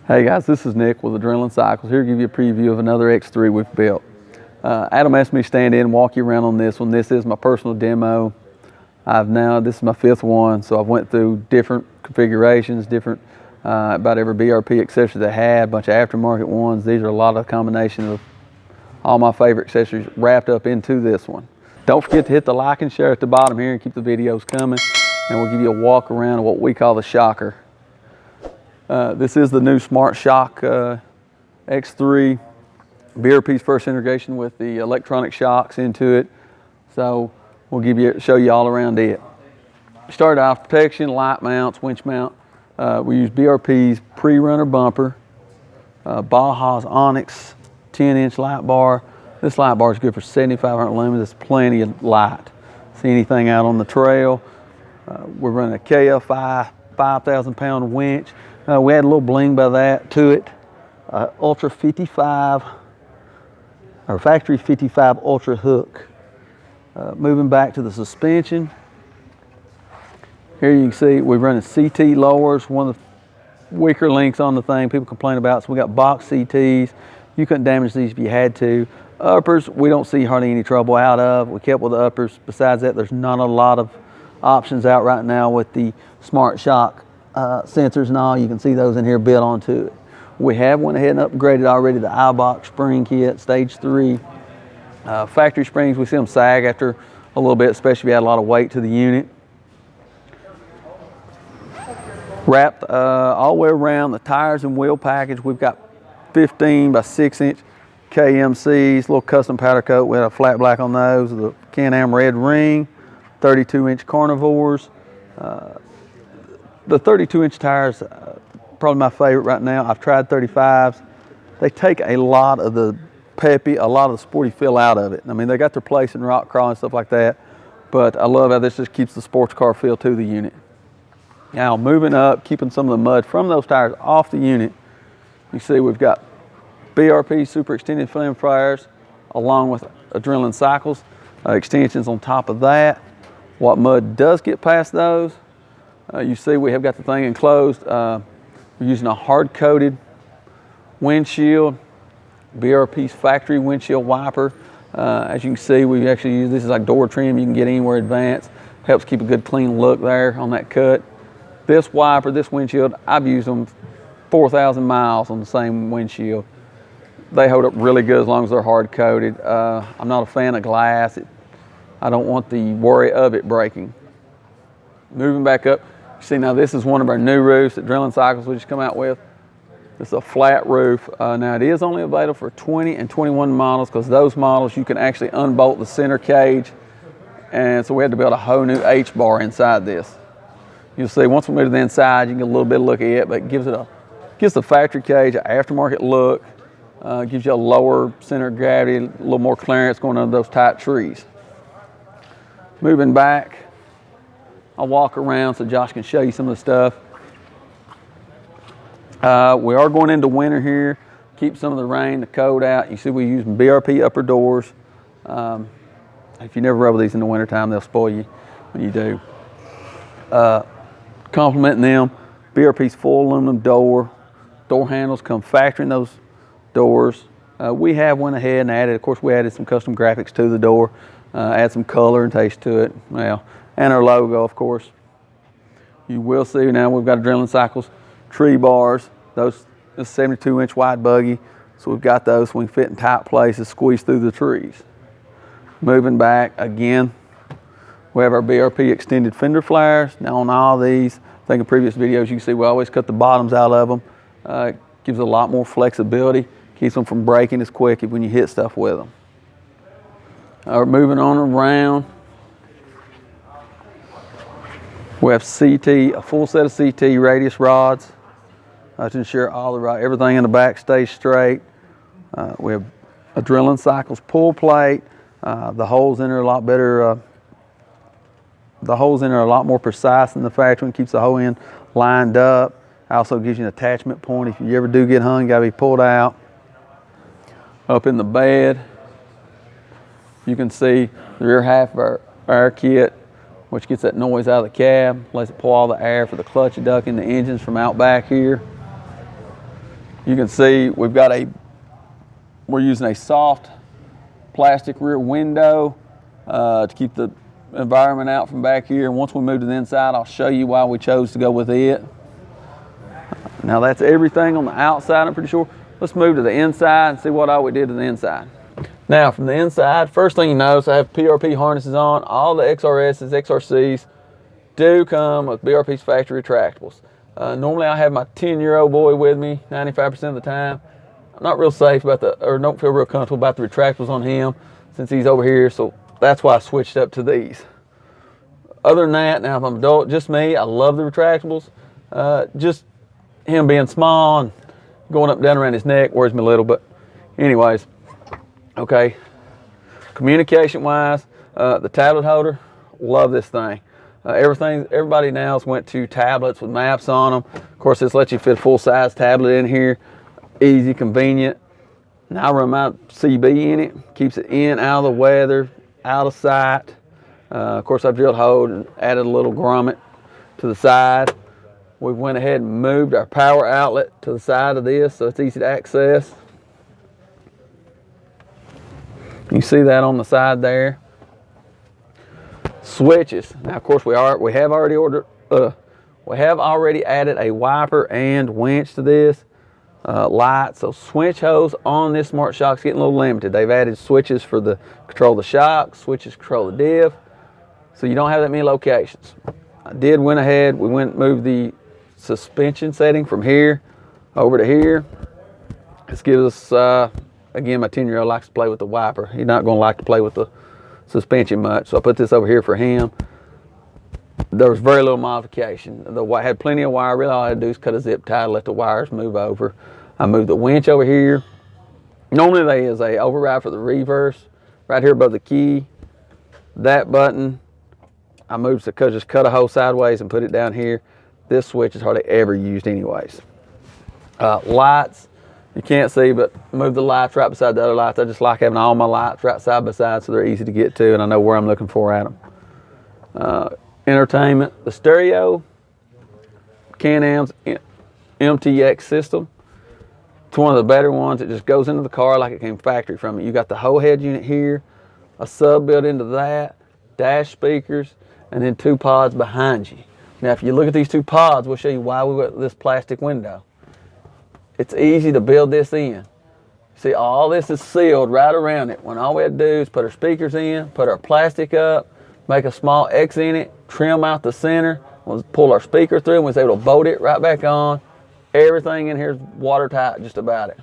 Hey guys, this is Nick with Adrenaline Cycles, here to give you a preview of another X3 we've built. Adam asked me to stand in and walk you around on this one. This is my personal demo. This is my 5th one, so I've went through different configurations, about every BRP accessory they had, a bunch of aftermarket ones. These are a lot of combinations of all my favorite accessories wrapped up into this one. Don't forget to hit the like and share at the bottom here and keep the videos coming, and we'll give you a walk around of what we call the shocker. This is the new Smartshox X3, BRP's first integration with the electronic shocks into it. So we'll show you all around it. Started off protection, light mounts, winch mount. We use BRP's pre-runner bumper, Baja's Onyx 10-inch light bar. This light bar is good for 7,500 lumens. It's plenty of light. See anything out on the trail. We're running a KFI 5,000-pound winch. We had a little bling by that to it. Ultra 55, or factory 55 Ultra hook. Moving back to the suspension. Here you can see we're running CT lowers, one of the weaker links on the thing people complain about. So we got box CTs. You couldn't damage these if you had to. Uppers, we don't see hardly any trouble out of. We kept with the uppers. Besides that, there's not a lot of options out right now with the Smartshox sensors and all. You can see those in here built onto it. We have went ahead and upgraded already the iBox spring kit, stage 3. Factory springs, we see them sag after a little bit, especially if you add a lot of weight to the unit. Wrapped all the way around the tires and wheel package, we've got 15 by 6-inch KMCs, little custom powder coat. We had a flat black on those, the Can-Am red ring, 32-inch carnivores. The 32-inch tires, probably my favorite right now. I've tried 35s. They take a lot of the peppy, a lot of the sporty feel out of it. I mean, they got their place in rock crawl and stuff like that, but I love how this just keeps the sports car feel to the unit. Now, moving up, keeping some of the mud from those tires off the unit, you see we've got BRP super extended flim fryers along with Adrenaline Cycles extensions on top of that. What mud does get past those, you see we have got the thing enclosed. We're using a hard-coated windshield, BRP's factory windshield wiper. As you can see, we actually use this as like door trim. You can get anywhere advanced. Helps keep a good clean look there on that cut. This wiper, this windshield, I've used them 4,000 miles on the same windshield. They hold up really good as long as they're hard-coated. I'm not a fan of glass. I don't want the worry of it breaking. Moving back up, you see now this is one of our new roofs that Adrenaline Cycles we just come out with. It's a flat roof. Now it is only available for 20 and 21 models, because those models you can actually unbolt the center cage, and so we had to build a whole new H-bar inside this. You'll see once we move to the inside, you can get a little bit of a look at it, but it gives the factory cage an aftermarket look, gives you a lower center of gravity, a little more clearance going under those tight trees. Moving back, I'll walk around so Josh can show you some of the stuff. We are going into winter here, keep some of the rain, the cold out. You see we're using BRP upper doors. If you never rub these in the wintertime, they'll spoil you when you do. Complementing them, BRP's full aluminum door handles come factory in those doors. We have went ahead and added, of course we added some custom graphics to the door, add some color and taste to it, and our logo, of course. You will see now we've got Adrenaline Cycles tree bars. This 72-inch wide buggy, so we've got those so we can fit in tight places, squeeze through the trees. Moving back again, we have our BRP extended fender flares. Now on all these, I think in previous videos you can see we always cut the bottoms out of them. Gives a lot more flexibility, keeps them from breaking as quick when you hit stuff with them. We're moving on around. We have a full set of CT radius rods to ensure everything in the back stays straight. We have Adrenaline Cycles pull plate. The holes in there are a lot better. The holes in there are a lot more precise than the factory and keeps the whole end lined up. Also gives you an attachment point. If you ever do get hung, you gotta be pulled out. Up in the bed, you can see the rear half of our air kit, which gets that noise out of the cab, lets it pull all the air for the clutch duct and the engines from out back here. You can see we're using a soft plastic rear window to keep the environment out from back here. And once we move to the inside, I'll show you why we chose to go with it. Now that's everything on the outside, I'm pretty sure. Let's move to the inside and see what all we did to the inside. Now from the inside, first thing you notice, I have PRP harnesses on. All the XRSs, XRCs do come with BRP's factory retractables. Normally I have my 10-year-old boy with me 95% of the time. I'm not real safe about or don't feel real comfortable about the retractables on him since he's over here, so that's why I switched up to these. Other than that, now if I'm adult, just me, I love the retractables. Just him being small and going up and down around his neck worries me a little, but anyways, okay. Communication-wise, the tablet holder, love this thing. Everybody now has went to tablets with maps on them. Of course, this lets you fit a full-size tablet in here. Easy, convenient. Now I run my CB in it, keeps it in, out of the weather, out of sight. Of course, I've drilled hole and added a little grommet to the side. We went ahead and moved our power outlet to the side of this so it's easy to access. You see that on the side there. Switches. Now, of course, we have already added a wiper and winch to this. Lights. So switch hose on this Smartshox getting a little limited. They've added switches for the control the shock, switches control the diff. So you don't have that many locations. We moved the suspension setting from here over to here. This gives us, again, my 10-year-old likes to play with the wiper. He's not going to like to play with the suspension much, so I put this over here for him. There was very little modification. I had plenty of wire. Really all I had to do is cut a zip tie to let the wires move over. I moved the winch over here. Normally there is a override for the reverse right here above the key. That button I moved to just cut a hole sideways and put it down here. This switch is hardly ever used anyways. Lights, you can't see, but move the lights right beside the other lights. I just like having all my lights right side by side so they're easy to get to and I know where I'm looking for at them. Entertainment, the stereo, Can-Am's MTX system. It's one of the better ones. It just goes into the car like it came factory from it. You got the whole head unit here, a sub built into that, dash speakers, and then 2 pods behind you. Now, if you look at these 2 pods, we'll show you why we went with this plastic window. It's easy to build this in. See, all this is sealed right around it. When all we had to do is put our speakers in, put our plastic up, make a small X in it, trim out the center, we'll pull our speaker through, and we was able to bolt it right back on. Everything in here is watertight, just about it.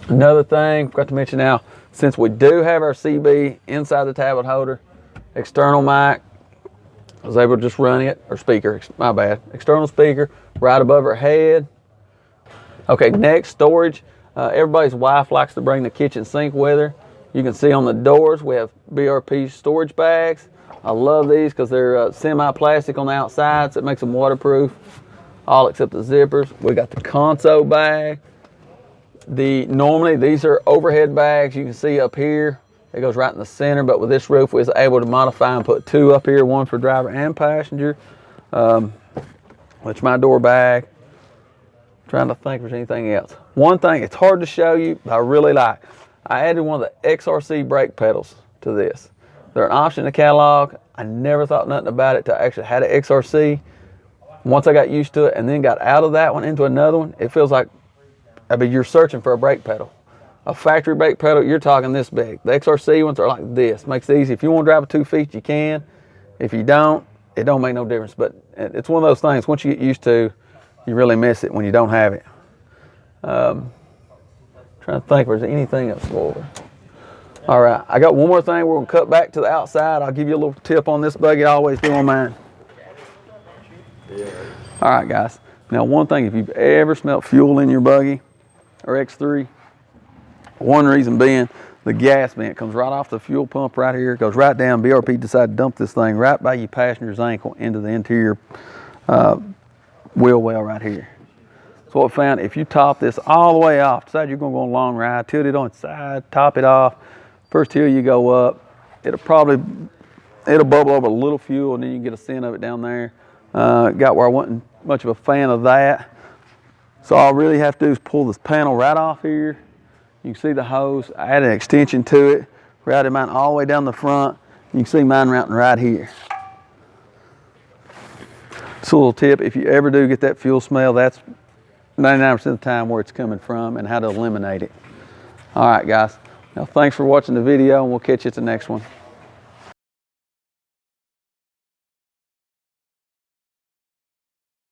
Another thing, forgot to mention now, since we do have our CB inside the tablet holder, external mic, I was able to just run it, or speaker, my bad, external speaker right above her head. Okay, next, storage. Everybody's wife likes to bring the kitchen sink with her. You can see on the doors we have BRP storage bags. I love these because they're semi-plastic on the outside, so it makes them waterproof, all except the zippers. We got the console bag. Normally these are overhead bags. You can see up here, it goes right in the center, but with this roof we was able to modify and put 2 up here, one for driver and passenger. That's my door bag. Trying to think if there's anything else. One thing, it's hard to show you, but I really like. I added one of the XRC brake pedals to this. They're an option in the catalog. I never thought nothing about it till I actually had an XRC. Once I got used to it and then got out of that one into another one, it feels like, you're searching for a brake pedal. A factory brake pedal, you're talking this big. The XRC ones are like this. Makes it easy. If you want to drive with 2 feet, you can. If you don't, it don't make no difference. But it's one of those things, once you get used to, you really miss it when you don't have it. Trying to think if there's anything else over. All right, I got one more thing. We're gonna cut back to the outside. I'll give you a little tip on this buggy. I always do on mine. All right, guys. Now, one thing, if you've ever smelled fuel in your buggy or X3, one reason being the gas vent comes right off the fuel pump right here, goes right down. BRP decided to dump this thing right by your passenger's ankle into the interior wheel well right here. So what I found, if you top this all the way off, decide you're gonna go on a long ride, tilt it on its side, top it off. First hill you go up, it'll bubble over a little fuel and then you can get a scent of it down there. Got where I wasn't much of a fan of that. So all I really have to do is pull this panel right off here. You can see the hose. I added an extension to it, routed mine all the way down the front. You can see mine routing right here. Just a little tip, if you ever do get that fuel smell, that's 99% of the time where it's coming from and how to eliminate it. All right, guys. Now, thanks for watching the video, and we'll catch you at the next one.